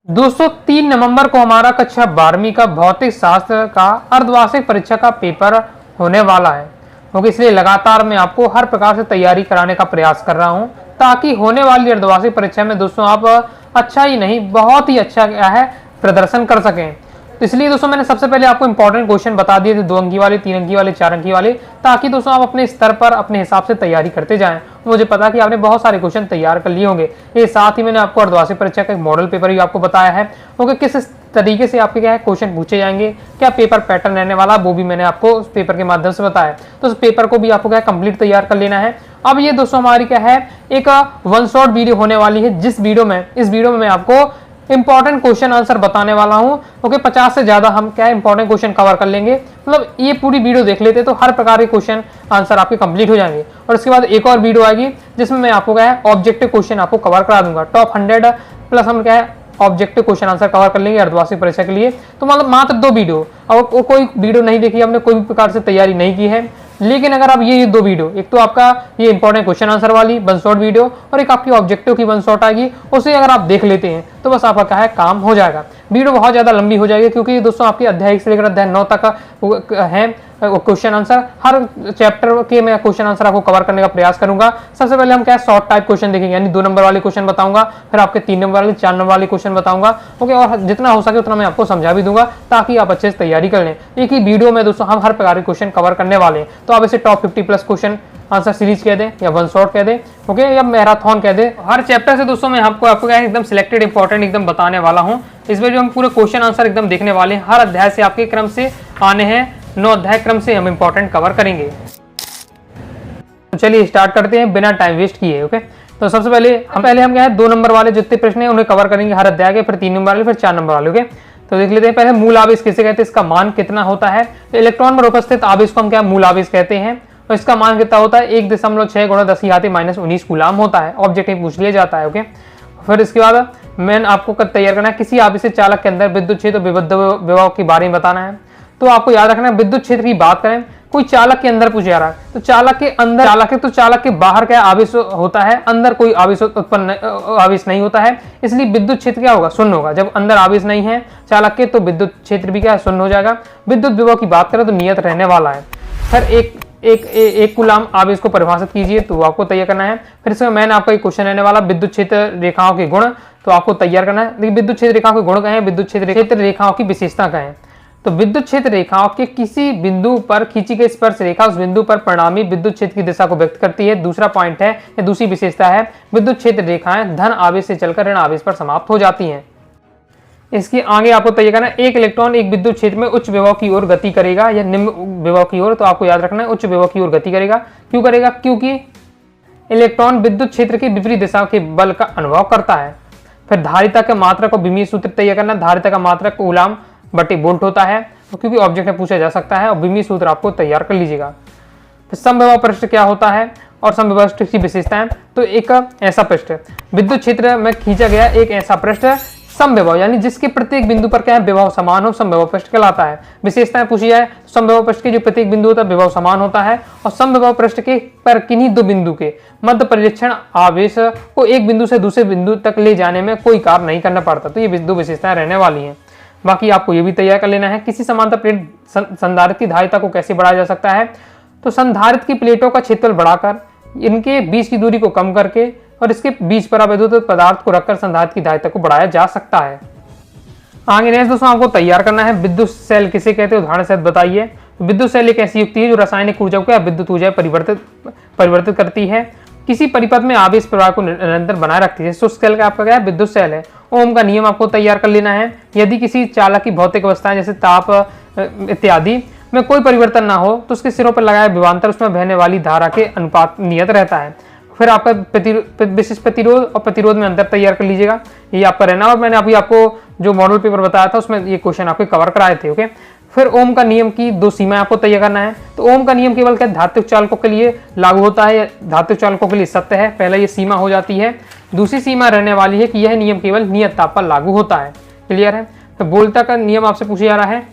दोस्तों 3 नवंबर को हमारा कक्षा 12वीं का भौतिक शास्त्र का अर्धवार्षिक परीक्षा का पेपर होने वाला है, क्योंकि इसलिए लगातार मैं आपको हर प्रकार से तैयारी कराने का प्रयास कर रहा हूं, ताकि होने वाली अर्धवार्षिक परीक्षा में दोस्तों आप अच्छा ही नहीं बहुत ही अच्छा क्या है प्रदर्शन कर सकें। तो इसलिए दोस्तों मैंने सबसे पहले आपको इंपॉर्टेंट क्वेश्चन बता दिए थे, 2 अंकी वाले, 3 अंकी वाले, 4 अंकी वाले, ताकि दोस्तों आप अपने स्तर पर अपने हिसाब से तैयारी करते जाएं। मुझे पता कि आपने बहुत सारे क्वेश्चन तैयार कर लिए होंगे। ये साथ ही मैंने आपको अर्धवार्षिक परीक्षा का एक मॉडल पेपर भी आपको बताया है, क्योंकि किस तरीके से आपके क्या है क्वेश्चन पूछे जाएंगे, क्या पेपर पैटर्न रहने वाला, वो भी मैंने आपको उस पेपर के माध्यम से बताया। तो उस पेपर को भी आपको क्या कंप्लीट तैयार कर लेना है। अब ये दोस्तों हमारी क्या है एक वन शॉट वीडियो होने वाली है, इस वीडियो में मैं आपको इंपॉर्टेंट क्वेश्चन आंसर बताने वाला हूं, क्योंकि 50 से ज्यादा हम क्या इंपॉर्टेंट क्वेश्चन कवर कर लेंगे। मतलब ये पूरी वीडियो देख लेते तो हर प्रकार के क्वेश्चन आंसर आपके कंप्लीट हो जाएंगे। और इसके बाद एक और वीडियो आएगी जिसमें मैं आपको क्या है ऑब्जेक्टिव क्वेश्चन आपको कवर करा दूंगा। टॉप 100 प्लस हम क्या है ऑब्जेक्टिव क्वेश्चन आंसर कवर कर लेंगे अर्धवार्षिक परीक्षा के लिए। तो मतलब मात्र 2 वीडियो, और कोई वीडियो नहीं देखी, हमने कोई भी प्रकार से तैयारी नहीं की है, लेकिन अगर आप ये 2 वीडियो, एक तो आपका ये इंपॉर्टेंट क्वेश्चन आंसर वाली वन शॉट वीडियो और एक आपकी ऑब्जेक्टिव की वन शॉट आएगी, उसे अगर आप देख लेते हैं तो बस आपका क्या है काम हो जाएगा। वीडियो बहुत ज्यादा लंबी हो जाएगी, क्योंकि दोस्तों आपकी अध्याय 1 से लेकर अध्याय 9 तक है क्वेश्चन आंसर। हर चैप्टर के मैं क्वेश्चन आंसर आपको कवर करने का प्रयास करूंगा। सबसे पहले हम क्या शॉर्ट टाइप क्वेश्चन देखेंगे, यानी 2 नंबर वाले क्वेश्चन बताऊंगा, फिर आपके 3 नंबर वाले, 4 नंबर वाले क्वेश्चन बताऊंगा। ओके, और जितना हो सके उतना मैं आपको समझा भी दूंगा, ताकि आप अच्छे से तैयारी कर लें। एक ही वीडियो में दोस्तों हम हर प्रकार के क्वेश्चन कवर करने वाले हैं। तो आप इसे top 50 plus question answer series कह दें, या वन शॉट कह दें, ओके, या मैराथन कह दें। हर चैप्टर से दोस्तों मैं आपको क्या एकदम सिलेक्टेड इंपॉर्टेंट एकदम बताने वाला हूं। इस वीडियो में पूरे क्वेश्चन आंसर एकदम देखने वाले हैं। हर अध्याय से आपके क्रम से आने हैं, 9 अध्याय क्रम से हम इंपॉर्टेंट कवर करेंगे। तो चलिए स्टार्ट करते हैं बिना टाइम वेस्ट किए। ओके, तो सबसे पहले हम क्या है 2 नंबर वाले जितने प्रश्न हैं उन्हें कवर करेंगे हर अध्याय के, फिर 3 नंबर वाले, फिर 4 नंबर वाले। ओके, तो देख लेते हैं पहले मूल आवेश किसे कहते हैं, इसका मान कितना होता है। तो इलेक्ट्रॉन पर उपस्थित आवेश को हम क्या मूल आवेश कहते हैं, और इसका मान कितना होता है 1.6 × 10⁻⁻19 कूलाम होता है। ऑब्जेक्टिव पूछ लिया जाता है। ओके, फिर इसके बाद मैंने आपको तैयार करना है किसी आवेशित चालक के अंदर विद्युत क्षेत्र और विद्युत विभव के बारे में बताना है। तो आपको याद रखना है विद्युत क्षेत्र की बात करें, कोई चालक के अंदर पूछा जा रहा है तो चालक के अंदर तो चालक के बाहर क्या आवेश होता है, अंदर कोई आवेश आवेश नहीं होता है, इसलिए विद्युत क्षेत्र क्या होगा शून्य होगा। जब अंदर आवेश नहीं है चालक के तो विद्युत क्षेत्र भी क्या है शून्य हो जाएगा। विद्युत विभव की बात करें तो नियत रहने वाला है। फिर एक कूलाम आवेश को परिभाषित कीजिए, तो आपको तैयार करना है। फिर इसमें मैंने आपका एक क्वेश्चन रहने वाला विद्युत क्षेत्र रेखाओं के गुण, तो आपको तैयार करना है। देखिए विद्युत क्षेत्र रेखाओं के गुण कहें, विद्युत क्षेत्र रेखाओं की विशेषता कहें। तो विद्युत क्षेत्र रेखाओं के किसी बिंदु पर खींची गई स्पर्श रेखा उस बिंदु पर परिणामी विद्युत क्षेत्र की दिशा को व्यक्त करती है। दूसरा पॉइंट है या दूसरी विशेषता है विद्युत क्षेत्र रेखाएं धन आवेश से चलकर ऋण आवेश पर समाप्त हो जाती हैं। इसके आगे आपको तैयार करना है एक इलेक्ट्रॉन एक विद्युत क्षेत्र में उच्च विभव की ओर गति करेगा या निम्न विभव की ओर। तो आपको याद रखना है उच्च विभव की ओर गति करेगा। क्यों करेगा? क्योंकि इलेक्ट्रॉन विद्युत क्षेत्र के विपरीत दिशा के बल का अनुभव करता है। फिर धारिता के मात्रक और विमीय सूत्र तैयार करना। धारिता का मात्रक कूलाम बटे वोल्ट होता है, तो क्योंकि ऑब्जेक्ट में पूछा जा सकता है, और विमीय सूत्र आपको तैयार कर लीजिएगा। फिर समविभव पृष्ठ क्या होता है और समविभव पृष्ठ की विशेषताएं। तो एक ऐसा पृष्ठ विद्युत क्षेत्र में खींचा गया एक ऐसा पृष्ठ समविभव, यानी जिसके प्रत्येक बिंदु पर क्या है विभव समान हो, समविभव पृष्ठ कहलाता है। विशेषताएं पूछी जाए तो समविभव पृष्ठ के जो प्रत्येक बिंदु होता है विभव समान होता है, और समविभव पृष्ठ के पर किन्हीं 2 बिंदु के मध्य परिलक्षण आवेश को एक बिंदु से दूसरे बिंदु तक ले जाने में कोई कार्य नहीं करना पड़ता। तो ये 2 विशेषताएं रहने वाली हैं। बाकी आपको ये भी तैयार कर लेना है किसी समांतर प्लेट संधारित्र की धारिता को कैसे बढ़ाया जा सकता है। तो संधारित्र की प्लेटों का क्षेत्रफल बढ़ाकर इनके बीच की दूरी को कम करके और इसके बीच पर अवैधुत पदार्थ को रखकर संधारित्र की धारिता को बढ़ाया जा सकता है। आगे नेक्स्ट दोस्तों आपको तैयार करना है विद्युत सेल किसे कहते हैं, उदाहरण सहित बताइए। विद्युत सेल एक ऐसी युक्ति है जो रासायनिक ऊर्जा को विद्युत ऊर्जा परिवर्तित करती है, किसी परिपथ में आवेश प्रवाह को निरंतर बनाए रखती है। शुष्क सेल का आपका क्या है विद्युत सेल है। ओम का नियम आपको तैयार कर लेना है। यदि किसी चालक की भौतिक अवस्थाएं जैसे ताप इत्यादि में कोई परिवर्तन ना हो तो उसके सिरों पर लगाया विभवांतर उसमें बहने वाली धारा के अनुपात नियत रहता है। फिर आपका विशिष्ट प्रतिरोध और प्रतिरोध में अंतर तैयार कर लीजिएगा, ये आपका रहना। और मैंने अभी आपको जो मॉडल पेपर बताया था उसमें ये क्वेश्चन आपके कवर कराए थे। ओके, फिर ओम का नियम की 2 सीमाएं आपको तैयार करना है। तो ओम का नियम केवल क्या धात्विक चालकों के लिए लागू होता है, धात्विक चालकों के लिए सत्य है, पहले ये सीमा हो जाती है। दूसरी सीमा रहने वाली है कि यह नियम केवल नियत ताप पर लागू होता है। क्लियर है? तो बोल्टा का नियम आपसे पूछा जा रहा है,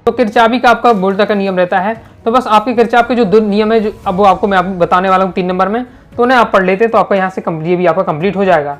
तो किरचॉफ का आपका बोल्टा का नियम रहता है। तो बस आपके किरचॉफ के जो 2 नियम है जो अब वो आपको मैं बताने वाला हूँ 3 नंबर में, तो उन्हें आप पढ़ लेते तो आपका यहाँ से ये भी आपका कंप्लीट हो जाएगा।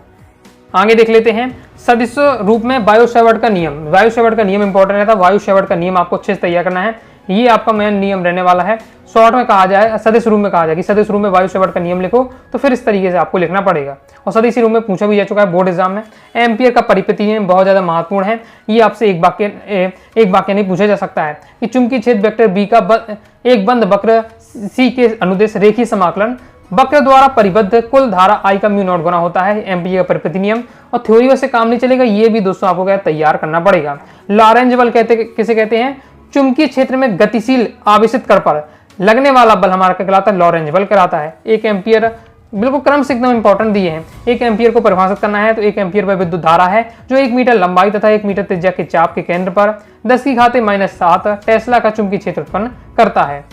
आगे देख लेते हैं सदिश रूप में वायु सेवर्ट का नियम, वायु सेवर्ट का नियम इंपॉर्टेंट रहता है। वायु सेवर्ट का नियम आपको अच्छे से तैयार करना है, ये आपका मेन नियम रहने वाला है। शॉर्ट में कहा जाए, सदिश रूप में कहा जाए कि सदिश रूप में वायु सेवर्ट का नियम लिखो, तो फिर इस तरीके से आपको लिखना पड़ेगा। और सदिश रूप में पूछा भी जा चुका है बोर्ड एग्जाम में। एम्पियर का परिपति नियम बहुत ज्यादा महत्वपूर्ण है, ये आपसे एक वाक्य नहीं पूछा जा सकता है कि चुंबकीय क्षेत्र वेक्टर बी का एक बंद वक्र सी के अनुदेश रेखीय समाकलन वक्र द्वारा परिबद्ध कुल धारा I का म्यू नॉट गुना होता है, एम्पियर का परिपति नियम। और थ्योरी वैसे काम नहीं चलेगा, ये भी दोस्तों आपको क्या तैयार करना पड़ेगा। लॉरेंज बल किसे कहते हैं? चुंबकीय क्षेत्र में गतिशील आवेशित कण पर लगने वाला बल हमारा क्या कहलाता है? लॉरेंज बल कहलाता है। 1 एम्पियर बिल्कुल क्रम से एकदम इंपॉर्टेंट दिए हैं। 1 एम्पियर को परिभाषित करना है तो 1 एम्पियर पर विद्युत धारा है जो 1 मीटर लंबाई तथा 1 मीटर त्रिज्या के चाप के केंद्र पर 10⁻⁷ टेस्ला का चुंबकीय क्षेत्र उत्पन्न करता है।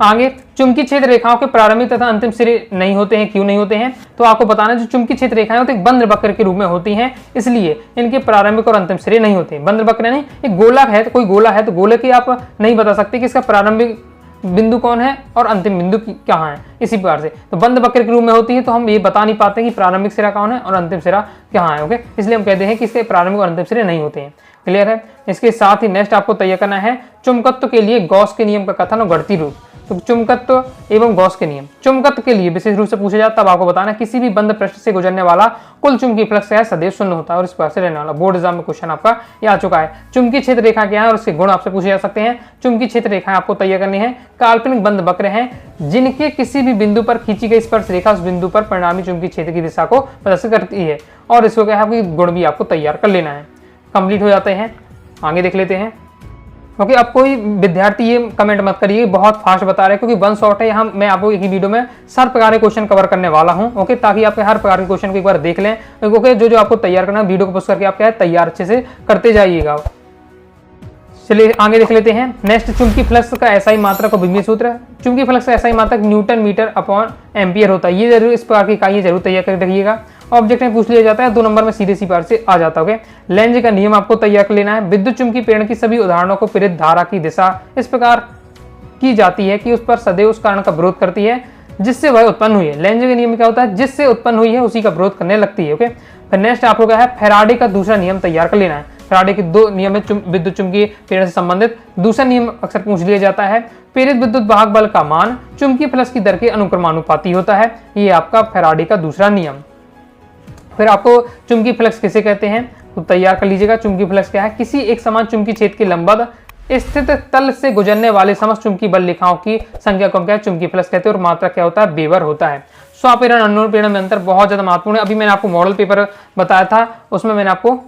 आगे, चुंबकीय क्षेत्र रेखाओं के प्रारंभिक तथा अंतिम सिरे नहीं होते हैं। क्यों नहीं होते हैं? तो आपको बताना, जो चुंबकीय क्षेत्र रेखाएं होती हैं बंद वक्र के रूप में होती हैं, इसलिए इनके प्रारंभिक और अंतिम सिरे नहीं होते। बंद वक्र नहीं, एक गोलक है तो कोई गोला है तो गोले की आप नहीं बता सकते कि इसका प्रारंभिक बिंदु कौन है और अंतिम बिंदु कहाँ है। इसी प्रकार से तो बंद वक्र के रूप में होती है तो हम ये बता नहीं पाते कि प्रारंभिक सिरा कौन है और अंतिम सिरा कहाँ है। ओके, इसलिए हम कहते हैं कि इसके प्रारंभिक और अंतिम सिरे नहीं होते हैं। क्लियर है? इसके साथ ही नेक्स्ट आपको तैयार करना है चुंबकत्व के लिए गॉस के नियम का कथन और गणितीय रूप। तो चुंबकत्व एवं गॉस के नियम, चुंबकत्व के लिए विशेष रूप से पूछा जाता है, तब आपको बताना किसी भी बंद पृष्ठ से गुजरने वाला कुल चुंबकीय फ्लक्स है सदैव शून्य होता है और इस प्रकार से रहने वाला। बोर्ड एग्जाम में क्वेश्चन आपका ये आ चुका है। चुंबकीय क्षेत्र रेखा क्या है और उसके गुण आपसे पूछे जा सकते हैं। चुंबकीय क्षेत्र रेखाएं आपको तैयार करनी है, काल्पनिक बंद वक्र हैं जिनके किसी भी बिंदु पर खींची गई स्पर्श रेखा उस बिंदु पर परिणामी चुंबकीय क्षेत्र की दिशा को प्रदर्शित करती है। और इसको क्या है, गुण भी आपको तैयार कर लेना है। कंप्लीट हो जाते हैं, आगे देख लेते हैं। ओके, अब कोई विद्यार्थी ये कमेंट मत करिए बहुत फास्ट बता रहे हैं, क्योंकि वन शॉट है। यहाँ मैं आपको एक ही वीडियो में सब प्रकार के क्वेश्चन कवर करने वाला हूँ। ओके, ताकि आप हर प्रकार के क्वेश्चन को एक बार देख लें। ओके, जो आपको तैयार करना है वीडियो को पोस्ट करके आप क्या है तैयार अच्छे से करते जाइएगा। चलिए आगे देख लेते हैं। नेक्स्ट, चुंबकीय फ्लक्स का एसआई मात्रक और विमीय सूत्र। चुंबकीय फ्लक्स का एसआई मात्रक न्यूटन मीटर अपॉन एम्पियर होता है। ये जरूर इस प्रकार की इकाई जरूर तैयार कर रखिएगा। ऑब्जेक्ट में पूछ लिया जाता है 2 नंबर में सीधे सी बार से आ जाता है। लेंज का नियम आपको तैयार कर लेना है। विद्युत चुंबकीय प्रेरण की सभी उदाहरणों को प्रेरित धारा की दिशा इस प्रकार की जाती है कि उस पर सदैव उस कारण का विरोध करती है जिससे वह उत्पन्न हुई है। लेंज का नियम क्या होता है? जिससे उत्पन्न हुई है उसी का विरोध करने लगती है। ओके, फिर नेक्स्ट आपको क्या है, फैराडे का दूसरा नियम तैयार कर लेना है। फैराडे के 2 नियम है विद्युत चुंबकीय प्रेरण से संबंधित। दूसरा नियम अक्सर पूछ लिया जाता है, प्रेरित विद्युत वाहक बल का मान चुंबकीय फ्लक्स की दर के अनुक्रमानुपाती होता है। ये आपका फैराडे का दूसरा नियम। फिर आपको चुंबकीय फ्लक्स किसे कहते हैं तो तैयार कर लीजिएगा। चुंबकीय फ्लक्स क्या है? किसी एक समान चुंबकीय क्षेत्र के लंबवत स्थित तल से गुजरने वाले समस्त चुंबकीय बल रेखाओं की संख्या को क्या है? चुंबकीय फ्लक्स कहते हैं। और मात्रा क्या होता है? वेबर होता है। स्वप्रेरण अन्य प्रेरण में अंतर बहुत ज्यादा महत्वपूर्ण है। अभी मैंने आपको मॉडल पेपर बताया था, उसमें मैंने आपको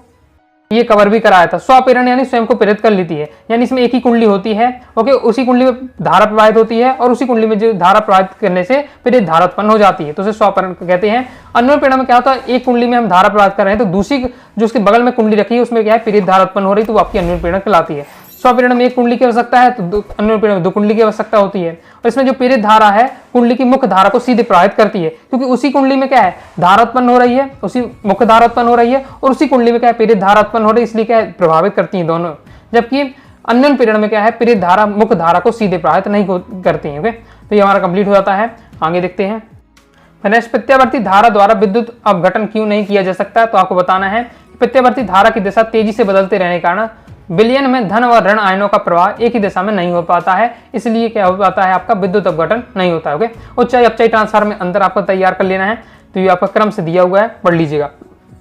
ये कवर भी कराया था। स्वप्रेरण यानी स्वयं को प्रेरित कर लेती है, यानी इसमें एक ही कुंडली होती है। ओके, उसी कुंडली में धारा प्रवाहित होती है और उसी कुंडली में जो धारा प्रवाहित करने से प्रेरित धारा उत्पन्न हो जाती है, तो उसे स्वप्रेरण कहते हैं। अन्य प्रेरण में क्या होता है? एक कुंडली में हम धारा प्रवाहित कर रहे हैं तो दूसरी जो उसके बगल में कुंडली रखी है उसमें क्या है प्रेरित धारा उत्पन्न हो रही, तो वो आपकी अन्य प्रेरण कहलाती है। स्वप्रेरण में एक कुंडली की आवश्यकता है तो अन्य प्रेरण में 2 कुंडली की आवश्यकता होती है। और इसमें जो प्रेरित धारा है कुंडली की मुख्य धारा को सीधे प्रवाहित करती है, क्योंकि उसी कुंडली में क्या है धारा उत्पन्न हो रही है, उसी मुख्य धारा उत्पन्न हो रही है और उसी कुंडली में क्या है प्रेरित धारा उत्पन्न हो रही है, इसलिए क्या है प्रभावित करती है दोनों। जबकि अन्य प्रेरण में क्या है प्रेरित धारा मुख्य धारा को सीधे प्रभावित नहीं करती है। तो ये हमारा कंप्लीट हो जाता है। आगे देखते हैं। प्रत्यावर्ती धारा द्वारा विद्युत अपघटन क्यों नहीं किया जा सकता? तो आपको बताना है प्रत्यावर्ती धारा की दिशा तेजी से बदलते रहने के कारण विलयन में धन और ऋण आयनों का प्रवाह एक ही दिशा में नहीं हो पाता है, इसलिए क्या हो पाता है आपका विद्युत अपघटन नहीं होता है। ओके, ऊंचाई अपचाई ट्रांसफार्मर में अंतर आपको तैयार कर लेना है, तो ये आपका क्रम से दिया हुआ है, पढ़ लीजिएगा।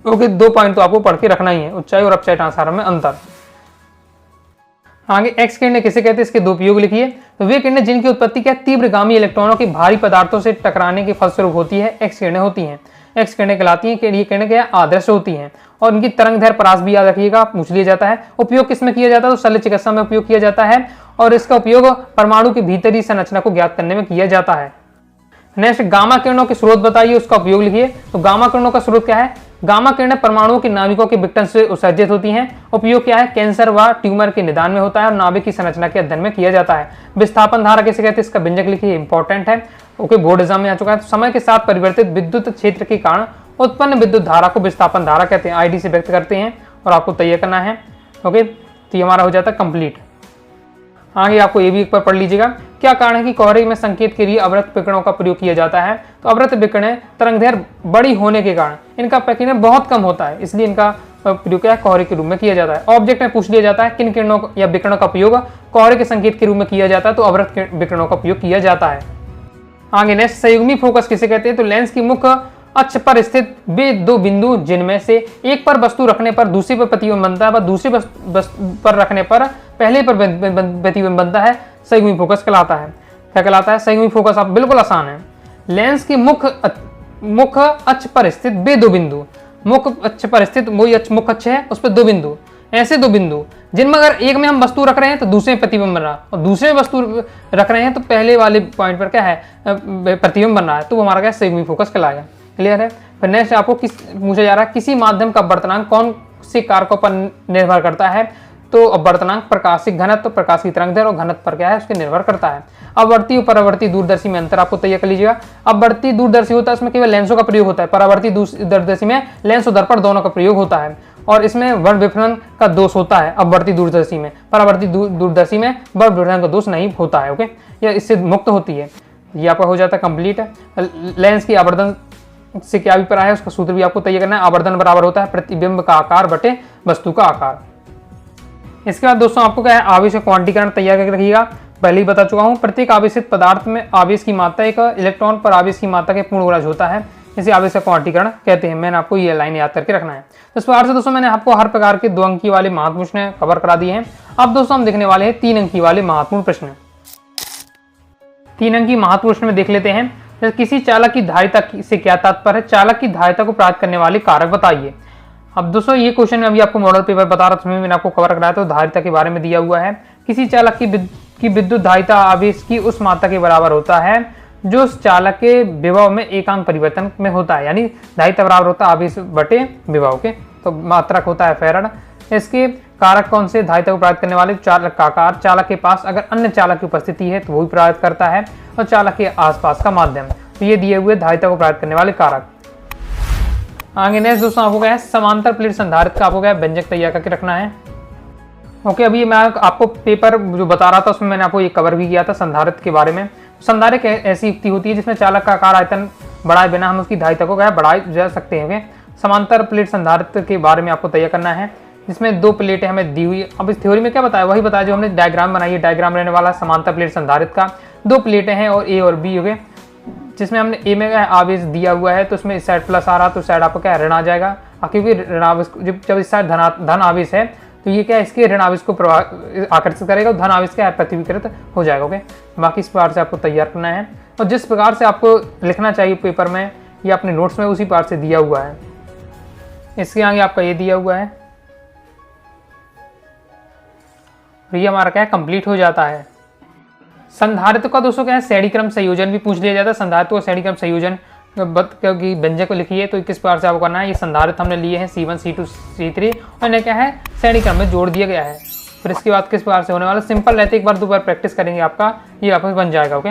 ओके, 2 पॉइंट तो आपको पढ़ के रखना ही है, ऊंचाई और अपचाई ट्रांसफार्मर में अंतर। आगे एक्स किरणें किसे कहते हैं, इसके 2 उपयोग लिखिए। तो वे किरणें जिनकी उत्पत्ति क्या तीव्रगामी इलेक्ट्रॉनों के भारी पदार्थों से टकराने के फलस्वरूप होती है, एक्स किरणें होती हैं। एक्स किरणें कहलाती हैं कि ये किरणें क्या आदर्श होती हैं और इनकी तरंगदैर्घ्य परास भी याद रखिएगा, पूछ लिया जाता है। उपयोग किसमें किया जाता है? तो शल्य चिकित्सा में उपयोग किया जाता है और इसका उपयोग परमाणु की भीतरी संरचना को ज्ञात करने में किया जाता है। नेक्स्ट, गामा किरणों के स्रोत बताइए, उसका उपयोग लिखिए। तो गामा किरणों का स्रोत क्या है? गामा किरणें परमाणुओं के नाभिकों के विघटन से उत्सर्जित होती हैं। उपयोग क्या है? कैंसर व ट्यूमर के निदान में होता है और नाभिक की संरचना के अध्ययन में किया जाता है। विस्थापन धारा किसे कहते हैं? इसका व्यंजक लिखिए, इंपॉर्टेंट है। ओके, बोर्ड एग्जाम में आ चुका है। तो समय के साथ परिवर्तित विद्युत क्षेत्र के कारण उत्पन्न विद्युत धारा को विस्थापन धारा कहते हैं, आईडी से व्यक्त करते हैं और आपको तैयार करना है। ओके, तो ये हमारा हो जाता है कंप्लीट। आगे आपको ये भी एक बार पढ़ लीजिएगा। क्या कारण है कि कोहरे में संकेत के लिए अवरक्त विकिरणों का प्रयोग किया जाता है? तो अवरक्त विकिरण तरंगदैर्घ्य बड़ी होने के कारण इनका विकिरण बहुत कम होता है, इसलिए इनका प्रयोग क्या है, कोहरे के रूप में किया जाता है। ऑब्जेक्ट में पूछ लिया जाता है किन किरणों या विकिरणों का प्रयोग कोहरे के संकेत के रूप में किया जाता है, तो अवरक्त विकिरणों का प्रयोग किया जाता है। आगे नेक्स्ट, संयुग्मी फोकस किसे कहते हैं? तो लेंस की मुख्य अक्ष पर स्थित वे दो बिंदु जिनमें से एक पर वस्तु रखने पर दूसरे पर प्रतिबिंब बनता है व दूसरे पर रखने पर पहले पर प्रतिबिंब बनता है, संयुग्मी फोकस कहलाता है। क्या कहलाता है? संयुग्मी फोकस। आप बिल्कुल आसान है। लेंस की मुख्य अक्ष पर स्थित वे दो बिंदु, मुख्य अक्ष पर स्थित वही मुख्य अक्ष है, उस पर दो बिंदु, ऐसे दो बिंदु जिनमें अगर एक में हम वस्तु रख रहे हैं तो दूसरे में प्रतिबिंब बन रहा है, और दूसरे में वस्तु रख रहे हैं तो पहले वाले पॉइंट पर क्या है, प्रतिबिंब बन रहा है, तो वो हमारा क्या है, संयुग्मी फोकस कहलाएगा। क्लियर है? फिर नेक्स्ट आपको पूछा जा रहा है किसी माध्यम का अपवर्तनांक कौन से कारकों पर निर्भर करता है? तो अपवर्तनांक प्रकाशिक घनत्व, प्रकाश की तरंगदैर्घ्य और घनत्व पर क्या है, उसके निर्भर करता है। अपवर्ती और परावर्ती दूरदर्शी में अंतर आपको तय कर लीजिएगा। अपवर्ती दूरदर्शी होता है, इसमें केवल लेंसों का प्रयोग होता है। परावर्ती दूरदर्शी में लेंस और दर्पण दोनों का प्रयोग होता है, और इसमें वर्ण विफलन का दोष होता है अपवर्ती दूरदर्शी में। परावर्ती दूरदर्शी में वर्ण विफलन का दोष नहीं होता है। ओके, यह इससे मुक्त होती है। ये आपका हो जाता है कंप्लीट। लेंस की आवर्धन से क्या अभिप्राय है, उसका सूत्र भी आपको तय करना है। आवर्धन बराबर होता है प्रतिबिंब का आकार बटे वस्तु का आकार। इसके बाद दोस्तों आपको क्या है, आवेश का क्वांटीकरण तैयार करके रखिएगा। पहले ही बता चुका हूं, प्रत्येक आवेशित पदार्थ में आवेश की मात्रा एक इलेक्ट्रॉन पर आवेश की मात्रा के पूर्ण गुणज होता है, इसे आवेश का क्वांटीकरण कहते हैं। मैंने आपको ये लाइन याद करके रखना है। इस प्रकार से दोस्तों मैंने आपको हर प्रकार के 2 अंकी वाले महत्वपूर्ण प्रश्न कवर करा दिए हैं। अब दोस्तों हम देखने वाले हैं 3 अंकी वाले महत्वपूर्ण प्रश्न। 3 अंकी महत्वपूर्ण प्रश्न में देख लेते हैं। किसी चालक की धारिता से क्या तात्पर्य है? चालक की धारिता को प्राप्त करने वाले कारक बताइए। अब दोस्तों ये क्वेश्चन अभी आपको मॉडल पेपर बता रहा था, उसमें मैंने आपको कवर कराया तो धारिता के बारे में दिया हुआ है। किसी चालक की विद्युत धारिता आवेश की उस मात्रा के बराबर होता है जो उस चालक के विभव में एकांक परिवर्तन में होता है, यानी धारिता बराबर होता है आवेश बटे विभव के, तो मात्रक होता है फैराड। इसके कारक कौन से? धारिता को प्राप्त करने वाले चालक का आकार, चालक के पास अगर अन्य चालक की उपस्थिति है तो वही प्राप्त करता है, और चालक के आसपास का माध्यम। तो ये दिए हुए धारिता को प्राप्त करने वाले कारक। आगे नेक्स्ट दोस्तों आपको क्या है, समांतर प्लेट संधारित्र का आपको क्या है, व्यंजक तैयार करके रखना है। ओके, अभी मैं आपको पेपर जो बता रहा था उसमें मैंने आपको ये कवर भी किया था संधारित्र के बारे में। संधारित्र ऐसी युक्ति होती है जिसमें चालक का आकार आयतन बढ़ाए बिना हम उसकी धारिता को क्या बढ़ाए जा सकते हैं। समांतर प्लेट संधारित्र के बारे में आपको तैयार करना है, जिसमें 2 प्लेटें हमें दी हुई। अब इस थ्योरी में क्या बताया, वही बताया जो हमने डायग्राम बनाई है। डायग्राम रहने वाला समांतर प्लेट संधारित्र का 2 प्लेटें हैं और ए और बी हो गए, जिसमें हमने ए में आवेश दिया हुआ है तो उसमें इस साइड प्लस आ रहा तो साइड आपको क्या ऋण आ जाएगा, क्योंकि ऋण आवेश जब इस साइड धन आवेश है तो ये क्या इसके ऋण आवेश को आकर्षित करेगा, धन आवेश क्या है प्रतिविकृत हो जाएगा। ओके, बाकी इस प्रकार से आपको तैयार करना है, और जिस प्रकार से आपको लिखना चाहिए पेपर में या अपने नोट्स में उसी प्रकार से दिया हुआ है। इसके आगे आपका ये दिया हुआ है, ये हमारा क्या है कंप्लीट हो जाता है। संधारित्र का दोस्तों क्या है, श्रेणी क्रम संयोजन भी पूछ लिया जाता है। संधारित्र का श्रेणी क्रम संयोजन क्योंकि व्यंजक को लिखिए तो किस प्रकार से आपको करना है। ये संधारित्र हमने लिए हैं C1 C2 C3 और इन्हें क्या है श्रेणी क्रम में जोड़ दिया गया है। फिर इसके बाद किस प्रकार से होने वाला, सिंपल रहते, एक बार 2 बार प्रैक्टिस करेंगे आपका ये आपस बन जाएगा। ओके,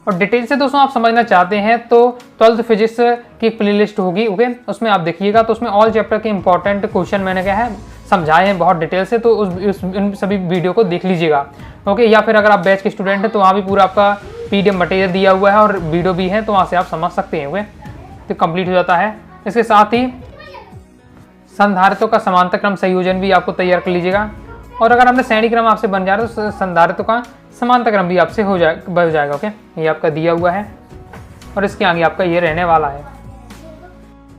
और डिटेल से दोस्तों आप समझना चाहते हैं तो 12th फिजिक्स की एक प्लेलिस्ट होगी। ओके, उसमें आप देखिएगा तो उसमें ऑल चैप्टर के इंपॉर्टेंट क्वेश्चन मैंने क्या है समझाए हैं बहुत डिटेल से, तो उन सभी वीडियो को देख लीजिएगा। ओके, या फिर अगर आप बैच के स्टूडेंट हैं तो वहाँ भी पूरा आपका PDF मटेरियल दिया हुआ है और वीडियो भी है, तो वहाँ से आप समझ सकते हैं। ओके, तो कंप्लीट हो जाता है। इसके साथ ही संधारित्रों का समांतर क्रम संयोजन भी आपको तैयार कर लीजिएगा, और अगर आपने श्रेणी क्रम आपसे बन जा रहा है तो संधारित्रों का समांतर क्रम भी आपसे हो जाएगा। ओके, ये आपका दिया हुआ है और इसके आगे आपका ये रहने वाला है।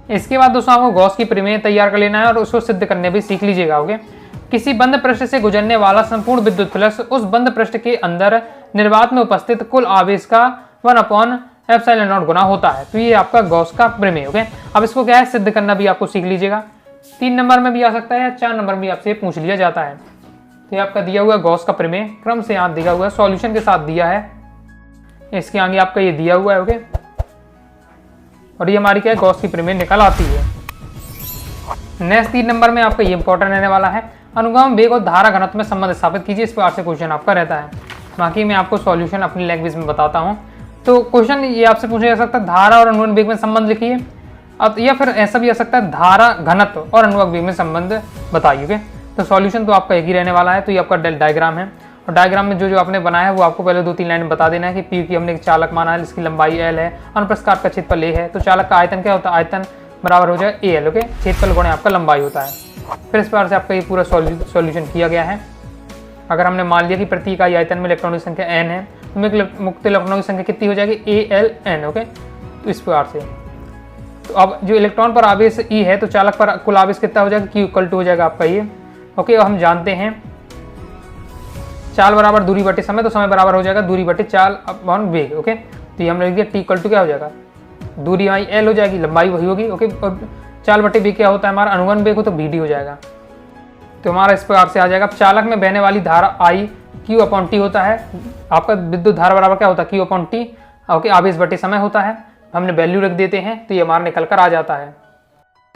इसके बाद दोस्तों आपको गॉस की प्रमेय तैयार कर लेना है और उसको सिद्ध करने भी सीख लीजिएगा। ओके, किसी बंद पृष्ठ से गुजरने वाला संपूर्ण विद्युत फ्लक्स उस बंद पृष्ठ के अंदर निर्वात में उपस्थित कुल आवेश का 1/ε0 गुना होता है। तो ये आपका गॉस का प्रमेय। ओके, अब इसको क्या है सिद्ध करना भी आपको सीख लीजिएगा। 3 नंबर में भी आ सकता है या 4 नंबर में आपसे पूछ लिया जाता है। तो ये आपका दिया हुआ गॉस का प्रमेय क्रम से यहाँ दिया हुआ है, सॉल्यूशन के साथ दिया है। इसके आगे आपका ये दिया हुआ है। ओके, और ये हमारी क्या है गॉस की प्रमेय निकल आती है। नेक्स्ट 3 नंबर में आपका ये इंपॉर्टेंट रहने वाला है, अनुगामी वेग और धारा घनत्व में संबंध स्थापित कीजिए। इस प्रकार से क्वेश्चन आपका रहता है। बाकी मैं आपको सॉल्यूशन अपनी लैंग्वेज में बताता हूँ। तो क्वेश्चन ये आपसे पूछा जा सकता है धारा और अनुगमन वेग में संबंध लिखिए, अब या फिर ऐसा भी आ सकता है धारा घनत्व और अनुगमन वेग में संबंध बताइए। तो सॉल्यूशन तो आपका एक ही रहने वाला है। तो ये आपका डायग्राम है और डायग्राम में जो जो आपने बनाया है वो आपको पहले 2-3 लाइन बता देना है कि पी की हमने एक चालक माना है, इसकी लंबाई एल है, अनुप्रस्थ का क्षेत्रफल ए है, तो चालक का आयतन क्या होता है, आयतन बराबर हो जाएगा ए एल। ओके, क्षेत्रफल गुणे आपका लंबाई होता है। फिर इस प्रकार से आपका ये पूरा सॉल्यूशन किया गया है। अगर हमने मान लिया कि प्रति इकाई आयतन में इलेक्ट्रॉनों की संख्या n है, तो मुक्त इलेक्ट्रॉनों की संख्या कितनी हो जाएगी, ए एल एन। ओके, तो इस प्रकार से तो अब जो इलेक्ट्रॉन पर आवेश ई है, तो चालक पर कुल आवेश कितना हो जाएगा, क्यू इक्वल टू हो जाएगा आपका ये। ओके, हम जानते हैं चाल बराबर दूरी बटे समय, तो समय बराबर हो जाएगा दूरी बटे चाल अपॉन वेग। ओके, तो ये हमने लिख दिया टी इक्वल टू क्या हो जाएगा, दूरी हमारी एल हो जाएगी, लंबाई वही होगी। ओके, और चाल बटे वेग क्या होता है हमारा, अनुगमन वेग हो तो वी डी हो जाएगा। तो हमारा इस प्रकार से आ जाएगा। चालक में बहने वाली धारा आई क्यू अपॉन टी होता है, आपका विद्युत धारा बराबर क्या होता है, क्यू अपॉन टी। ओके, आवेश बटे समय होता है, हमने वैल्यू रख देते हैं तो ये हमारा निकल कर आ जाता है।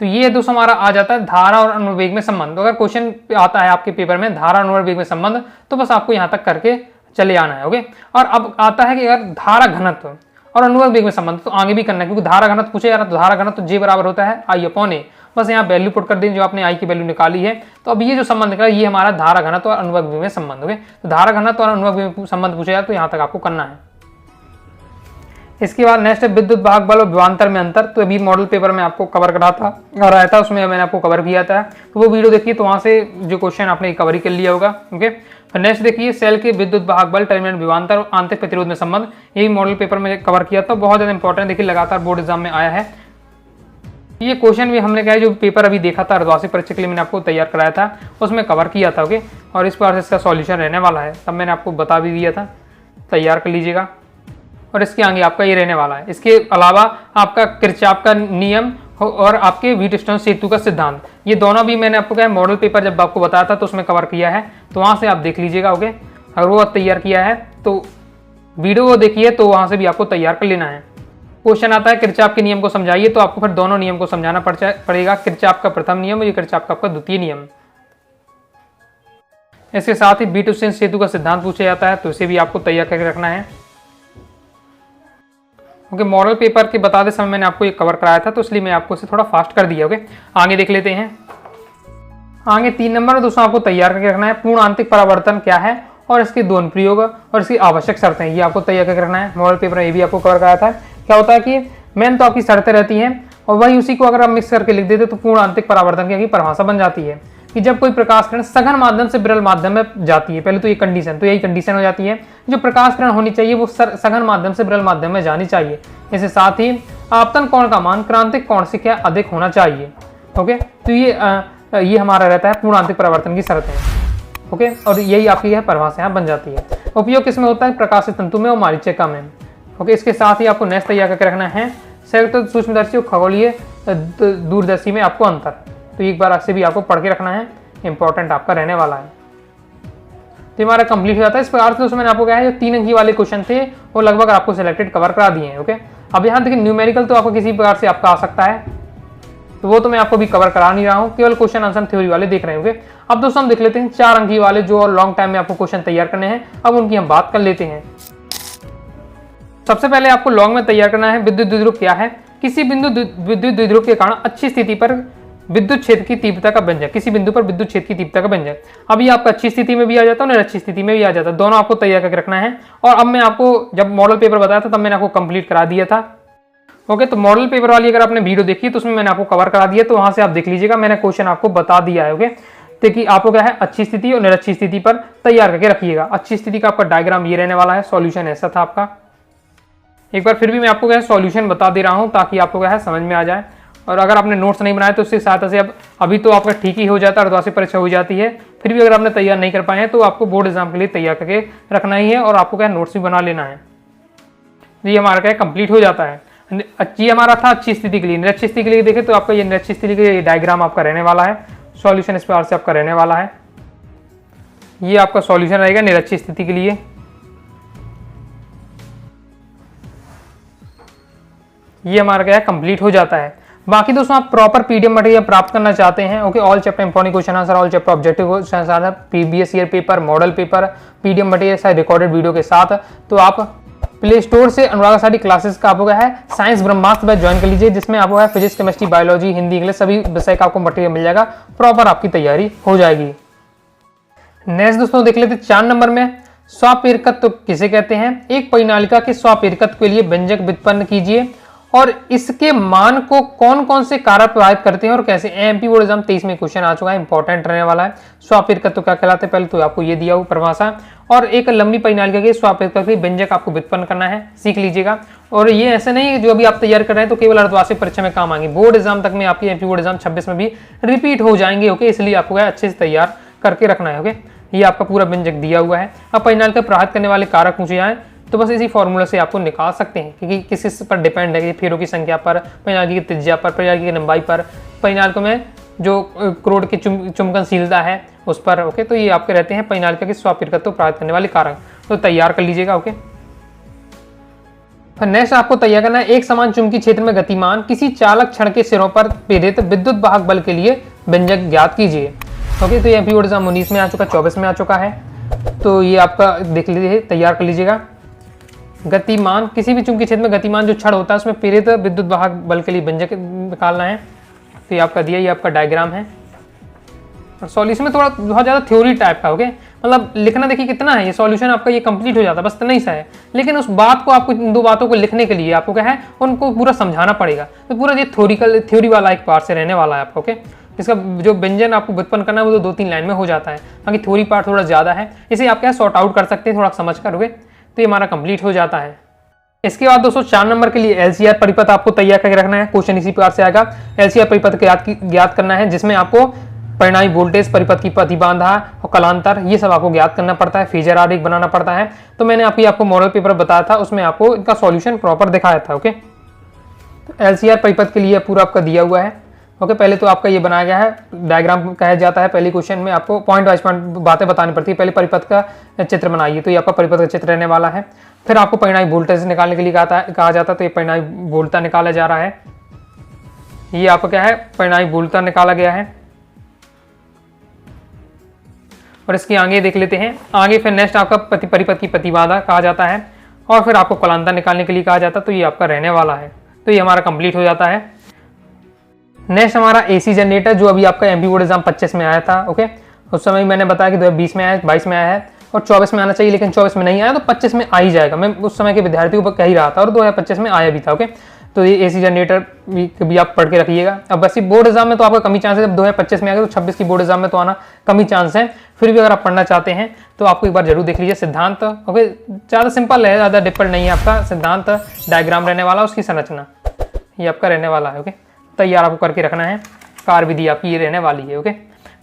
तो ये दोस्तों हमारा आ जाता है धारा और अनुवेग में संबंध। तो अगर क्वेश्चन आता है आपके पेपर में धारा और अनुवेग में संबंध, तो बस आपको यहाँ तक करके चले आना है। ओके, और अब आता है कि अगर धारा घनत्व और अनुवेग वेग में संबंध, तो आगे भी करना है, क्योंकि धारा घनत्व पूछे जा रहा है, तो धारा घनत्व जे बराबर होता है आई अपॉन ए। बस यहाँ वैल्यू पुट कर दें जो आपने आई की वैल्यू निकाली है। तो अब ये जो संबंध निकला ये हमारा धारा घनत्व और अनुवेग वेग में संबंध। ओके, तो धारा घनत्व और अनुवेग वेग में संबंध पूछे जाए तो यहाँ तक आपको करना है। इसके बाद नेक्स्ट है विद्युत वाहक बल और विभवांतर में अंतर। तो अभी मॉडल पेपर में आपको कवर कराया था, उसमें मैंने आपको कवर किया था, तो वो वीडियो देखिए, तो वहाँ से जो क्वेश्चन आपने कवर ही कर लिया होगा। ओके, फिर नेक्स्ट देखिए सेल के विद्युत वाहक बल, टर्मिनल विभवांतर और आंतरिक प्रतिरोध में संबंध, यही मॉडल पेपर में कवर किया था, बहुत ज़्यादा इंपॉर्टेंट, देखिए लगातार बोर्ड एग्जाम में आया है। ये क्वेश्चन भी हमने क्या है जो पेपर अभी देखा था अर्धवार्षिक परीक्षा के लिए मैंने आपको तैयार कराया था, उसमें कवर किया था। ओके, और इस बार इसका सॉल्यूशन रहने वाला है, तब मैंने आपको बता भी दिया था, तैयार कर लीजिएगा। और इसके आगे आपका ये रहने वाला है। इसके अलावा आपका किरचॉफ का नियम और आपके व्हीटस्टोन सेतु का सिद्धांत, ये दोनों भी मैंने आपको क्या है मॉडल पेपर जब आपको बताया था तो उसमें कवर किया है, तो वहाँ से आप देख लीजिएगा। ओके, अगर वो तैयार किया है तो वीडियो वो देखिए, तो वहाँ से भी आपको तैयार कर लेना है। क्वेश्चन आता है किरचॉफ के नियम को समझाइए, तो आपको फिर दोनों नियम को समझाना पड़ेगा। किरचॉफ का प्रथम नियम, ये किरचॉफ का आपका द्वितीय नियम। इसके साथ ही व्हीटस्टोन सेतु का सिद्धांत पूछा जाता है, तो इसे भी आपको तैयार करके रखना है। ओके, मॉडल पेपर के बताते समय मैंने आपको ये कवर कराया था, तो इसलिए मैं आपको इसे थोड़ा फास्ट कर दिया। ओके, आगे देख लेते हैं। आगे 3 नंबर में दोस्तों आपको तैयार करके रखना है पूर्ण आंतरिक परावर्तन क्या है और इसके दो अनुप्रयोग और इसकी आवश्यक शर्तें, ये आपको तैयार करके रखना है। मॉडल पेपर में ये भी आपको कवर कराया था। क्या होता है कि मेन तो आपकी शर्तें रहती हैं और वही उसी को अगर आप मिक्स करके लिख देते तो पूर्ण आंतरिक परावर्तन की परिभाषा बन जाती है कि जब कोई प्रकाश किरण सघन माध्यम से विरल माध्यम में जाती है, पहले तो ये कंडीशन, तो यही कंडीशन हो जाती है, जो प्रकाश किरण होनी चाहिए वो सघन माध्यम से विरल माध्यम में जानी चाहिए। इसके साथ ही आपतन कोण का मान क्रांतिक कोण से क्या अधिक होना चाहिए। ओके, तो ये हमारा रहता है पूर्ण आंतरिक परावर्तन की शर्तें। ओके, और यही आपकी यह परिभाषा यहाँ बन जाती है। उपयोग किसमें होता है, प्रकाशित तंतु में और मारीचिका में। ओके, इसके साथ ही आपको नेक्स्ट तैयार करके रखना है संयुक्त सूक्ष्मदर्शी और खगोलीय दूरदर्शी में आपको अंतर, तो एक बार से भी आपको पढ़ के रखना है, इंपॉर्टेंट आपका रहने वाला है। तो हमारा कंप्लीट हो जाता है। इस प्रकार से मैंने आपको क्या है जो 3 अंक वाले क्वेश्चन थे वो लगभग आपको सिलेक्टेड कवर करा दिए हैं। ओके, अब यहाँ देखिए न्यूमेरिकल तो आपको किसी प्रकार से आपका आ सकता है, तो वो तो मैं आपको भी कवर करा नहीं रहा हूँ, केवल क्वेश्चन आंसर थ्योरी वाले देख रहे होंगे। अब दोस्तों हम देख लेते हैं 4 अंक वाले जो लॉन्ग टाइम में आपको क्वेश्चन तैयार करने हैं, अब उनकी हम बात कर लेते हैं। सबसे पहले आपको लॉन्ग में तैयार करना है विद्युत द्विध्रुव क्या है। किसी बिंदु विद्युत द्विध्रुव के कारण अच्छी स्थिति पर विद्युत क्षेत्र की तीव्रता का व्यंजक, किसी बिंदु पर विद्युत क्षेत्र की तीव्रता का व्यंजक, अभी आपका अच्छी स्थिति में भी आ जाता है और अच्छी स्थिति में भी आ जाता है, दोनों आपको तैयार करके रखना है। और अब मैं आपको जब मॉडल पेपर बताया था तब मैंने आपको कंप्लीट करा दिया था। ओके, तो मॉडल पेपर वाली अगर आपने वीडियो देखी तो उसमें मैंने आपको कवर करा दिया, तो वहां से आप देख लीजिएगा, मैंने क्वेश्चन आपको बता दिया है। ओके, देखिए आपको क्या है अच्छी स्थिति और निरक्षी स्थिति पर तैयार करके रखिएगा। अच्छी स्थिति का आपका डायग्राम ये रहने वाला है, सॉल्यूशन ऐसा था आपका। एक बार फिर भी मैं आपको क्या है सॉल्यूशन बता दे रहा हूं ताकि आपको क्या है समझ में आ जाए। और अगर आपने नोट्स नहीं बनाए तो उसकी सहायता से अब अभी तो आपका ठीक ही हो जाता है, अर्धवार्षिक परीक्षा हो जाती है, फिर भी अगर आपने तैयार नहीं कर पाए हैं तो आपको बोर्ड एग्जाम के लिए तैयार करके रखना ही है और आपको क्या नोट्स भी बना लेना है। ये हमारा क्या कंप्लीट हो जाता है। ये हमारा था अच्छी स्थिति के लिए। निरक्षी स्थिति के लिए देखें तो आपका ये निरक्षी स्थिति के लिए डायग्राम आपका रहने वाला है, सॉल्यूशन इस प्रकार से आपका रहने वाला है। ये आपका सॉल्यूशन रहेगा निरक्षी स्थिति के लिए। ये हमारा क्या है कंप्लीट हो जाता है। बाकी दोस्तों आप प्रॉपर पीडीएफ मटेरियल प्राप्त करना चाहते हैं, okay, all chapter important question answer, all chapter objective question answer, previous year paper, model paper, PDF material साथ रिकॉर्डेड वीडियो के साथ, तो आप प्ले स्टोर से अनुराग आचार्य क्लासेस का आपको क्या है साइंस ब्रह्मास्त्र बैच ज्वाइन कर लीजिए, जिसमें आपको है physics, chemistry, biology, Hindi, English सभी विषय का आपको मटेरियल मिल जाएगा, प्रॉपर आपकी तैयारी हो जाएगी। नेक्स्ट दोस्तों देख लेते 4 नंबर में स्वापेरकत्व किसे कहते हैं। एक परिनालिका के स्वापेरकत्व के लिए व्यंजक व्युत्पन्न कीजिए और इसके मान को कौन कौन से कारक प्रभावित करते हैं और कैसे। एमपी बोर्ड एग्जाम 23 में क्वेश्चन आ चुका है, इंपॉर्टेंट रहने वाला है। स्वापेरकत्व क्या कहलाते हैं, पहले तो आपको ये दिया हुआ परिभाषा और एक लंबी परिनालिका के स्वापेरकत्व के व्यंजक आपको व्युत्पन्न करना है, सीख लीजिएगा। और ये ऐसे नहीं जो अभी आप तैयार कर रहे हैं तो केवल अर्धवार्षिक परीक्षा में काम आएंगे, बोर्ड एग्जाम तक में आपकी एमपी बोर्ड एग्जाम 26 में भी रिपीट हो जाएंगे। ओके, इसलिए आपको अच्छे से तैयार करके रखना है। ओके, ये आपका पूरा व्यंजक दिया हुआ है। अब परिनालिका प्रभावित करने वाले कारक पूछे जाए तो बस इसी फॉर्मूला से आपको निकाल सकते हैं, क्योंकि किस पर डिपेंड है कि फेरों की संख्या पर, परिनालिका की त्रिज्या पर, परिनालिका की लंबाई पर, परिनालिका में जो क्रोड की चुंबकनशीलता है उस पर। ओके, तो ये आपके रहते हैं परिनालिका के स्वापेरकत्व प्रभावित करने वाले कारक, तो तैयार कर लीजिएगा। ओके, नेक्स्ट आपको तैयार करना है एक समान चुंबकीय क्षेत्र में गतिमान किसी चालक क्षण के सिरों पर प्रेरित विद्युत वाहक बल के लिए व्यंजक ज्ञात कीजिए। ओके, तो ये एमपी बोर्ड एग्जाम 19 में आ चुका, 24 में आ चुका है, तो ये आपका देख लीजिए, तैयार कर लीजिएगा। गतिमान किसी भी चुंबकीय क्षेत्र में गतिमान जो क्षण होता है उसमें प्रेरित विद्युत वाहक बल के लिए व्यंजक निकालना है। तो ये आपका दिया, ये आपका डायग्राम है। और सॉल्यूशन में थोड़ा बहुत ज़्यादा थ्योरी टाइप का, ओके, मतलब लिखना देखिए कितना है, ये सॉल्यूशन आपका ये कंप्लीट हो जाता है, बस इतना ही सा है। लेकिन उस बात को आपको, इन दो बातों को लिखने के लिए आपको क्या है, उनको पूरा समझाना पड़ेगा। तो पूरा ये थ्योरी वाला एक पार्ट से रहने वाला है आपको। ओके, इसका जो व्यंजन आपको व्युत्पन्न करना है वो तो 2-3 लाइन में हो जाता है, बाकी थ्योरी पार्ट थोड़ा ज़्यादा है, इसे आप क्या सॉर्ट आउट कर सकते हैं थोड़ा समझ कर। ओके, तो ये हमारा कंप्लीट हो जाता है। इसके बाद दोस्तों 4 नंबर के लिए एलसीआर परिपथ आपको तैयार करके रखना है। क्वेश्चन इसी प्रकार से आएगा, एलसीआर परिपथ ज्ञात करना है, जिसमें आपको परिणामी वोल्टेज, परिपथ की प्रतिबाधा और कलांतर, ये सब आपको ज्ञात करना पड़ता है, फेजर आरेख बनाना पड़ता है। तो मैंने आपको मॉडल पेपर बताया था, उसमें आपको इनका सॉल्यूशन प्रॉपर दिखाया था। ओके, तो एलसीआर परिपथ के लिए पूरा आपका दिया हुआ है। ओके, पहले तो आपका ये बनाया गया है, डायग्राम कहा जाता है। पहले क्वेश्चन में आपको पॉइंट वाइज पॉइंट बातें बतानी पड़ती है। पहले परिपथ का चित्र बनाइए, तो ये आपका परिपथ का चित्र रहने वाला है। फिर आपको परिणामी वोल्टेज निकालने के लिए कहा जाता है, तो ये परिणामी वोल्टता निकाला जा रहा है। ये आपका क्या है, परिणामी वोल्टता निकाला गया है। और इसके आगे देख लेते हैं, आगे फिर नेक्स्ट आपका परिपथ की प्रतिबाधा कहा जाता है, और फिर आपको कलांतर निकालने के लिए कहा जाता है, तो ये आपका रहने वाला है। तो ये हमारा कंप्लीट हो जाता है। नेक्स्ट हमारा एसी जनरेटर, जो अभी आपका एमपी बोर्ड एग्जाम 25 में आया था। ओके, उस समय मैंने बताया कि 2020 में आया, 22 में आया है और 24 में आना चाहिए, लेकिन 24 में नहीं आया, तो 25 में आ ही जाएगा। मैं उस समय के विद्यार्थियों को कह ही रहा था, और 2025 में आया भी था। ओके, तो ये एसी जनरेटर भी आप पढ़ के रखिएगा। अब वैसे बोर्ड एग्जाम में तो आपका कमी चांस है, जब 2025 में आ गया तो 26 की बोर्ड एग्जाम में तो आना कमी चांस है। फिर भी अगर आप पढ़ना चाहते हैं तो आपको एक बार जरूर देख लीजिए सिद्धांत। ओके, ज़्यादा सिंपल है, ज़्यादा डिफिकल्ट नहीं है। आपका सिद्धांत डायग्राम रहने वाला, उसकी संरचना ये आपका रहने वाला है। ओके, तैयार आपको करके रखना है। कार विधि आपकी ये रहने वाली है। ओके,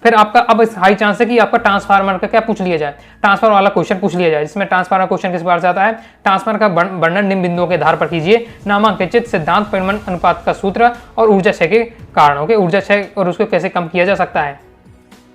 फिर आपका अब हाई चांस है कि आपका ट्रांसफार्मर का क्या पूछ लिया जाए, ट्रांसफार्मर वाला क्वेश्चन पूछ लिया जाए, जिसमें ट्रांसफार्मर क्वेश्चन किस बार से आता है, ट्रांसफार्मर का वर्णन निम्न बिंदुओं के आधार पर कीजिए, नामांकित सिद्धांत, परिमाण अनुपात का सूत्र और ऊर्जा क्षय के कारण। ओके, ऊर्जा क्षय और उसको कैसे कम किया जा सकता है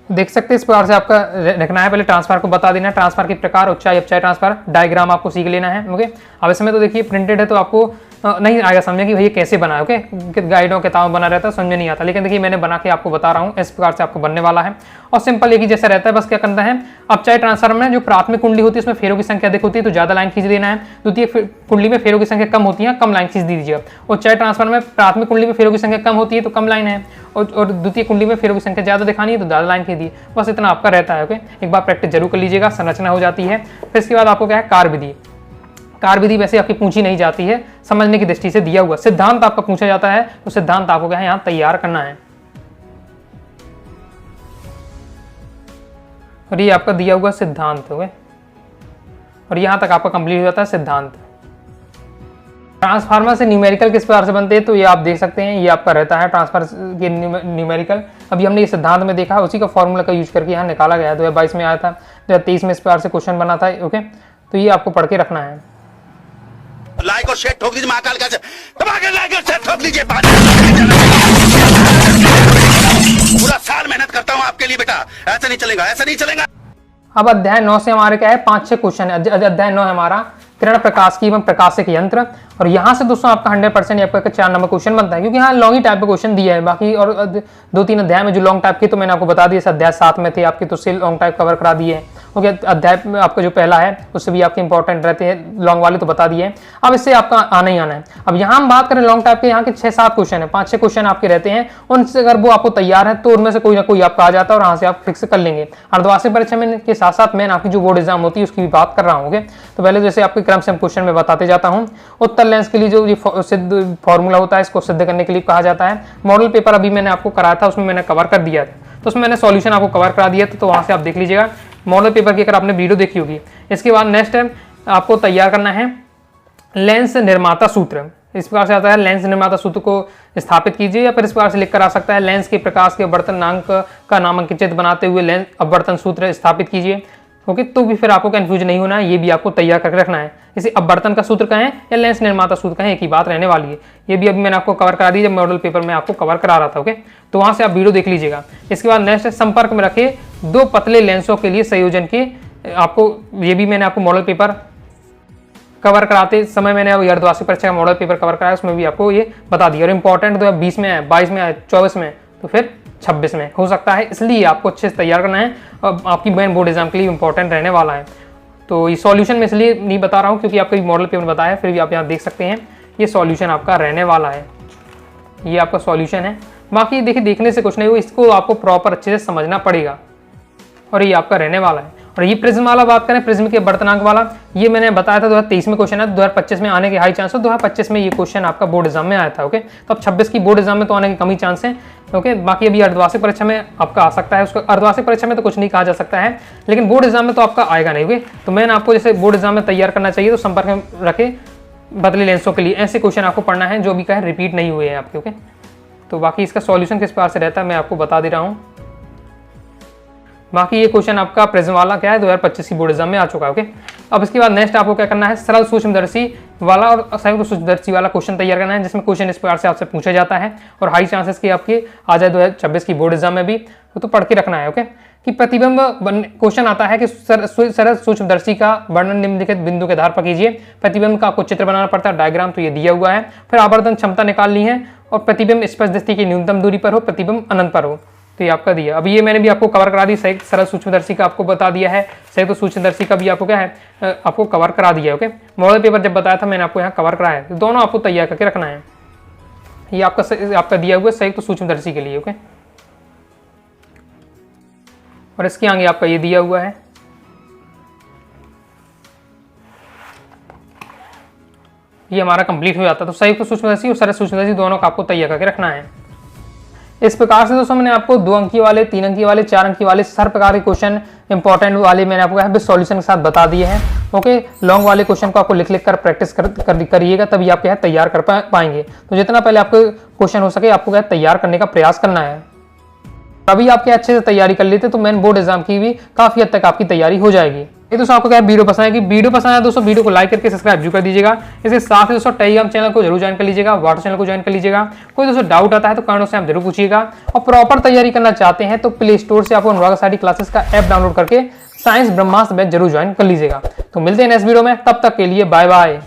देख सकते हैं। इस प्रकार से आपका रखना है। पहले ट्रांसफार को बता देना, ट्रांसफार के प्रकार, ऊंचाई, अपचाई ट्रांसफार, डायग्राम आपको सीख लेना है। ओके, अब इसमें तो देखिए प्रिंटेड है तो आपको नहीं आएगा समझ कि भैया कैसे बना है। ओके, गाइडों किताबों बना रहता है, समझ में नहीं आता, लेकिन देखिए मैंने बना के आपको बता रहा हूँ, इस प्रकार से आपको बनने वाला है। और सिंपल एक ही जैसा रहता है, बस क्या करना है, अपचाई ट्रांसफार्मर में जो प्राथमिक कुंडली होती है उसमें फेरों की संख्या अधिक होती है तो ज्यादा लाइन खींच देना है, द्वितीय कुंडली में फेरों की संख्या कम होती है, कम लाइन खींच दीजिएगा। उच्चाई ट्रांसफार्मर में प्राथमिक कुंडली में फेरों की संख्या कम होती है तो कम लाइन है, और द्वितीय कुंडली में फेरों की संख्या ज्यादा दिखानी है तो ज्यादा लाइन खींच दी। बस इतना आपका रहता है। ओके, एक बार प्रैक्टिस जरूर कर लीजिएगा, संरचना हो जाती है। फिर इसके बाद आपको क्या है, कार विधि। कार विधि वैसे आपकी पूछी नहीं जाती है, समझने की दृष्टि से दिया हुआ सिद्धांत आपका पूछा जाता है, तो सिद्धांत आपको क्या है यहाँ तैयार करना है। और ये आपका दिया हुआ सिद्धांत हो गए, और यहां तक आपका कंप्लीट हो जाता है सिद्धांत। ट्रांसफार्मर से न्यूमेरिकल किस प्रकार से बनते हैं तो ये आप देख सकते हैं, ये आपका रहता है ट्रांसफार्मर के न्यूमेरिकल। अभी हमने ये सिद्धांत में देखा, उसी का फॉर्मूला का यूज करके यहाँ निकाला गया है। 2022 में आया था, 2023 में इस प्रकार से क्वेश्चन बना था। ओके, तो ये आपको पढ़ के रखना है। लाइक और शेयर ठोक दीजिए, महाकाल का लाइक और शेयर ठोक लीजिए। पूरा साल मेहनत करता हूँ आपके लिए बेटा, ऐसा नहीं चलेगा, ऐसा नहीं चलेगा। अब अध्याय 9 से हमारे क्या है, 5-6 क्वेश्चन है। अध्याय 9 है हमारा किरण प्रकाश की एवं प्रकाशिक यंत्र, और यहाँ से दोस्तों आपका 100% आपका 4 नंबर क्वेश्चन बनता है, क्योंकि यहाँ लॉन्ग ही टाइप का क्वेश्चन दिया है। बाकी और 2-3 अध्याय में जो लॉन्ग टाइप के तो मैंने आपको बता दिया, अध्याय 7 में थे आपके, तो से लॉन्ग टाइप कवर करा दिए हैं। ओके, अध्याय में आपका जो पहला है उससे भी आपके इंपॉर्टेंट रहते हैं, लॉन्ग वाले तो बता दिए हैं। अब इससे आपका आना ही आना है। अब यहाँ हम बात करें लॉन्ग टाइप के, यहाँ के 6-7 क्वेश्चन है, 5-6 क्वेश्चन आपके रहते हैं, उनसे अगर वो आपको तैयार है तो उनमें से कोई ना कोई आपका आ जाता है और यहाँ से आप फिक्स कर लेंगे। अर्धवार्षिक परीक्षा में के साथ साथ मैं आपकी जो बोर्ड एग्जाम होती है उसकी भी बात कर रहा हूँ। तो पहले जैसे आपके क्रम से क्वेश्चन में बताते जाता हूँ। उत्तर लेंस के लिए जो सिद्ध फॉर्मूला होता है इसको सिद्ध करने के लिए कहा जाता है। मॉडल पेपर अभी मैंने आपको कराया था, उसमें मैंने कवर कर दिया था, तो उसमें मैंने सॉल्यूशन आपको कवर करा दिया था, तो वहां से आप देख लीजिएगा मॉडल पेपर की अगर आपने वीडियो देखी होगी। इसके बाद नेक्स्ट है आपको तैयार करना है लेंस निर्माता सूत्र। इस प्रकार से आता है लेंस निर्माता सूत्र को स्थापित कीजिए, या फिर इस प्रकार से लिख कर आ सकता है लेंस के प्रकाश के अपवर्तनांक का नामांकित बनाते हुए लेंस अपवर्तन सूत्र स्थापित कीजिए। ओके, तो भी फिर आपको कंफ्यूज नहीं होना है, ये भी आपको तैयार करके रखना है। इसे अपवर्तन का सूत्र कहें या लेंस निर्माता सूत्र कहें, एक ही बात रहने वाली है। ये भी अभी मैंने आपको कवर करा दी जब मॉडल पेपर में आपको कवर करा रहा था। ओके, तो वहां से आप वीडियो देख लीजिएगा। इसके बाद नेक्स्ट संपर्क में रखे 2 पतले लेंसों के लिए संयोजन के, आपको ये भी मैंने आपको मॉडल पेपर कवर कराते समय मैंने अब अर्धवार्षिक परीक्षा का मॉडल पेपर कवर कराया, उसमें भी आपको ये बता दिया। और इंपॉर्टेंट तो 20 में है, 22 में है, 24 में, तो फिर 26 में हो सकता है, इसलिए आपको अच्छे से तैयार करना है। अब आपकी मेन बोर्ड एग्जाम के लिए इंपॉर्टेंट रहने वाला है। तो ये सॉल्यूशन में इसलिए नहीं बता रहा हूँ क्योंकि आपका मॉडल पेपर बताया, फिर भी आप यहाँ देख सकते हैं ये सॉल्यूशन आपका रहने वाला है। ये आपका सॉल्यूशन है। बाकी देखिए देखने से कुछ नहीं हो, इसको आपको प्रॉपर अच्छे से समझना पड़ेगा और ये आपका रहने वाला है। और ये प्रिज्म वाला बात करें, प्रिज्म के अपवर्तनांक वाला, ये मैंने बताया था 2023 में क्वेश्चन है, 2025 में आने के हाई चांस है। 2025 में ये क्वेश्चन आपका बोर्ड एग्जाम में आया था। ओके, तो अब 26 की बोर्ड एग्जाम में तो आने की कम ही चांस है। ओके, बाकी अभी अर्धवार्षिक परीक्षा में आपका आ सकता है। उसको अर्धवार्षिक परीक्षा में तो कुछ नहीं कहा जा सकता है, लेकिन बोर्ड एग्जाम में तो आपका आएगा नहीं। ओके, तो मैंने आपको जैसे बोर्ड एग्जाम में तैयार करना चाहिए तो संपर्क में रखे बदले लेंसों के लिए ऐसे क्वेश्चन आपको पढ़ना है जो भी कहे रिपीट नहीं हुए हैं आपके। ओके, तो बाकी इसका सॉल्यूशन किस प्रकार से रहता है मैं आपको बता दे रहा हूँ। बाकी ये क्वेश्चन आपका प्रिज्म वाला क्या है 2025 की बोर्ड एग्जाम में आ चुका है। ओके, अब इसके बाद नेक्स्ट आपको क्या करना है, सरल सूक्ष्मदर्शी वाला और संयुक्त सूक्ष्मदर्शी वाला क्वेश्चन तैयार करना है, जिसमें क्वेश्चन इस प्रकार से आपसे पूछा जाता है और हाई चांसेस की आपके आ जाए 2026 की बोर्ड एग्जाम में भी, तो पढ़ के रखना है। ओके, कि प्रतिबिंब क्वेश्चन आता है कि सरल सूक्ष्मदर्शी का वर्णन निम्नलिखित बिंदु के आधार पर कीजिए। प्रतिबिंब का आपको चित्र बनाना पड़ता है, डायग्राम तो ये दिया हुआ है। फिर आवर्धन क्षमता निकालनी है और प्रतिबिंब स्पर्श दृष्टि की न्यूनतम दूरी पर हो, प्रतिबिंब अनंत पर हो, तो ये आपका दिया। अब ये मैंने भी आपको कवर करा दी, संयुक्त सरल सूक्ष्मदर्शी का आपको बता दिया है, संयुक्त सूक्ष्मदर्शी का भी आपको क्या है आपको कवर करा दिया है। ओके, मॉडल पेपर जब बताया था मैंने आपको यहाँ कवर कराया है, तो दोनों आपको तैयार करके रखना है। ये आपका दिया हुआ है संयुक्त सूक्ष्मदर्शी के लिए। ओके, और इसके आगे आपका ये दिया हुआ है, ये हमारा कंप्लीट हो जाता है। तो संयुक्त सूक्ष्मदर्शी और सरल सूक्ष्मदर्शी दोनों का आपको तैयार करके रखना है। इस प्रकार से दोस्तों मैंने आपको 2 अंकी वाले, 3 अंकी वाले, 4 अंकी वाले हर प्रकार के क्वेश्चन इंपॉर्टेंट वाले मैंने आपको सॉल्यूशन के साथ बता दिए हैं। ओके, लॉन्ग वाले क्वेश्चन को आपको लिख कर प्रैक्टिस करिएगा, तभी आप क्या तैयार कर पाएंगे। तो जितना पहले आपको क्वेश्चन हो सके आपको क्या तैयार करने का प्रयास करना है। अभी आपके अच्छे से तैयारी कर लेते तो मेन बोर्ड एग्जाम की भी काफी हद तक आपकी तैयारी हो जाएगी। ये दोस्तों आपको क्या वीडियो पसंद आएगी, वीडियो पसंद आया दोस्तों वीडियो को लाइक करके सब्सक्राइब जरूर कर दीजिएगा। इसके साथ ही दोस्तों टेलीग्राम चैनल को जरूर ज्वाइन कर लीजिएगा, व्हाट्सएप चैनल को ज्वाइन कर लीजिएगा। कोई दोस्तों डाउट आता है तो कमेंट से आप जरूर पूछिएगा। और प्रॉपर तैयारी करना चाहते हैं तो प्ले स्टोर से आपको अनुराग साडी क्लासेस का ऐप डाउनलोड करके साइंस ब्रह्मास्त्र बैच जरूर ज्वाइन कर लीजिएगा। तो मिलते हैं नेक्स्ट वीडियो में, तब तक के लिए बाय बाय।